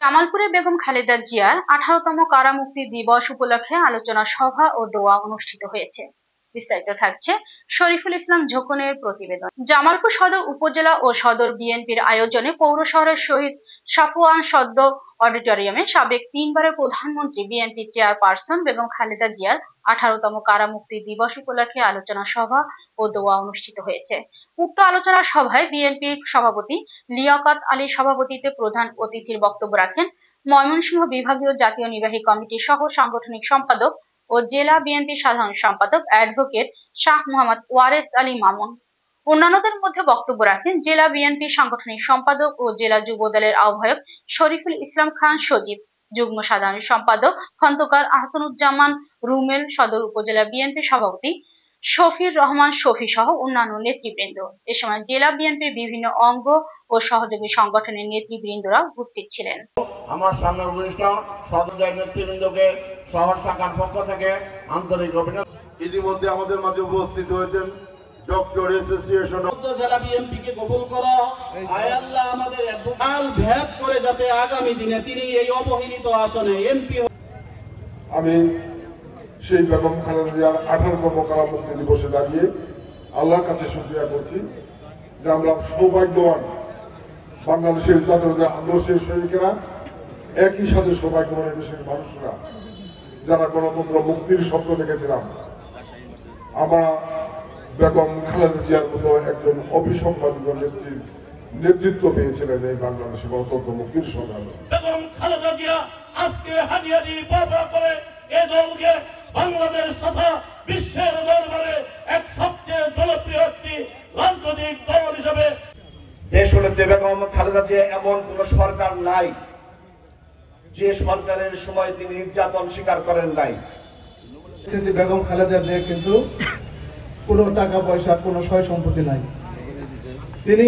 জামালপুরে বেগম খালেদা জিয়ার 18তম কারামুক্তি দিবস উপলক্ষে আলোচনা সভা ও দোয়া অনুষ্ঠিত হয়েছে। বিস্তারিত থাকছে শরীফুল ইসলাম ঝোকনের প্রতিবেদন। জামালপুর সদর উপজেলা ও সদর বিএনপির আয়োজনে পৌর শহরের শহীদ সাফওয়ান সদ্য অডিটোরিয়ামে সাবেক 3বারের প্রধানমন্ত্রী বিএনপি চেয়ারপারসন বেগম খালেদা জিয়ার 18তম কারামুক্তি দিবস উপলক্ষে আলোচনা সভা ও দোয়া অনুষ্ঠিত হয়েছে। উক্ত আলোচনা সভায় বিএনপির সভাপতি লিয়াকত আলীর সভাপতিত্বে প্রধান অতিথির বক্তব্য রাখেন ময়মনসিংহ বিভাগীয় জাতীয় নির্বাহী কমিটির সহ সাংগঠনিক সম্পাদক ও জেলা বিএনপি সাধারণ সম্পাদক অ্যাডভোকেট শাহ মোহাম্মদ ওয়ারেস আলী মামুন। অন্যান্যদের মধ্যে বক্তব্য রাখেন জেলা বিএনপি সাংগঠনিক সম্পাদক ও জেলা যুবদলের আহ্বায়ক শরীফুল ইসলাম খান সজীব, যুগ্ম সাধারণ সম্পাদক খন্দকার আহসানুজ্জামান রুমেল, সদর উপজেলা বিএনপি সভাপতি শফির রহমান শফি সহ অন্যান্য নেতৃবৃন্দ। এ সময় জেলা বিএনপির বিভিন্ন অঙ্গ ও সহযোগী সংগঠনের নেতৃবৃন্দরা উপস্থিত ছিলেন। আমার সামনে উপস্থিত সদর নেতৃবৃন্দকে শহর শাখার পক্ষ থেকে আন্তরিক অভিনন্দন। ইতিমধ্যে আমাদের মাঝে উপস্থিত হয়েছেন ডক্টর অ্যাসোসিয়েশন জেলা বিএনপিকে কবুল করো। আয় আল্লাহ আমাদের অ্যাডভোকেট ভেদ করে যাতে আগামী দিনে তিনি এই অবহেলিত আসনে এমপি। আমি সেই বেগম খালেদা জিয়ার 18তম কারামুক্তি দিবসে দাঁড়িয়ে আল্লাহর কাছে শুকরিয়া করছি যে আমরা সৌভাগ্যবান বাংলাদেশের জাতীয় আদর্শের শরীকেরা, একই সাথে সৌভাগ্যবান দেশের মানুষরা যারা গণতন্ত্র মুক্তির স্বপ্ন দেখেছিলাম। আমরা বেগম খালেদা জিয়ার মতো একজন অবিসংবাদিত নেত্রীর নেতৃত্ব পেয়েছিলেন এই বাংলাদেশের গণতন্ত্র মুক্তির সংগ্রামে। বেগম খালেদা জিয়া আজকে হাজিয়ারি বাবা করে এ দলকে বাংলাদেশ তথা বিশ্বের দরবারে এক সবচেয়ে জনপ্রিয় একটি রাজনৈতিক দল হিসেবে দেশনেত্রী বেগম খালেদা জিয়া এমন কোন সরকার নাই যে সরকারের সময় তিনি নির্যাতন স্বীকার করেন নাই। বেগম খালেদা জিয়া কিন্তু কোনো টাকা পয়সা, কোনো সয় সম্পত্তি নাই। তিনি